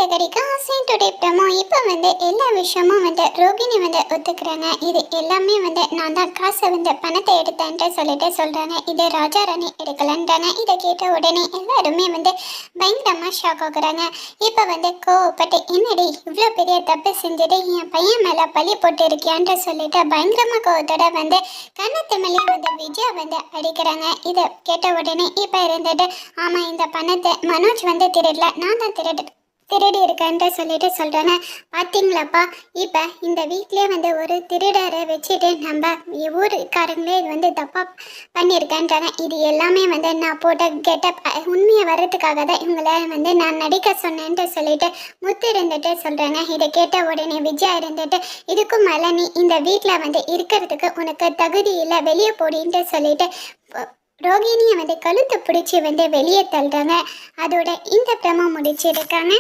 இதை கிடைக்க ஆசையும் துடைப்போமோ இப்போ எல்லா விஷயமும் ரோகிணி ஒத்துக்கிறாங்க. இது எல்லாமே நான் தான் காசை பணத்தை எடுத்தேன்ட்டு சொல்லிட்டு சொல்கிறாங்க. இதை ராஜா ராணி எடுக்கலன்றாங்க. இதை கேட்ட உடனே எல்லாருமே பயங்கரமாக ஷாக் ஆகுறாங்க. இப்போ கோவப்பட்டு என்னடி இவ்வளோ பெரிய தப்பு செஞ்சுட்டு என் பையன் மேலே பழி போட்டு இருக்கியான்ட்டு சொல்லிட்டு பயங்கரமாக கோவத்தோட கண்ணத்து மேலே விஜயா அடிக்கிறாங்க. இதை கேட்ட உடனே இப்போ இருந்துட்டு ஆமாம் இந்த பணத்தை மனோஜ் திருடல, நான் தான் திருடி இருக்கேன்ட்டு சொல்லிட்டு சொல்கிறாங்க. பார்த்தீங்களாப்பா, இப்போ இந்த வீட்டிலே ஒரு திருடரை வச்சுட்டு நம்ம ஊருக்காரங்களே இது தப்பாக பண்ணியிருக்கேன்றாங்க. இது எல்லாமே நான் போட்ட கெட்டப் உண்மையை வர்றதுக்காக தான் இவங்களை நான் நடிக்க சொன்னேன்ட்டு சொல்லிட்டு முத்து இருந்துட்டு சொல்கிறாங்க. இதை கேட்ட உடனே விஜயா இருந்துட்டு இதுக்கும் மேலே நீ இந்த வீட்டில் இருக்கிறதுக்கு உனக்கு தகுதி இல்லை, வெளியே போடின்ட்டு சொல்லிட்டு ரோகிணியை கழுத்தை பிடிச்சி வெளியே தள்ளுறாங்க. அதோட இந்த பிரமோ முடிச்சிருக்காங்க.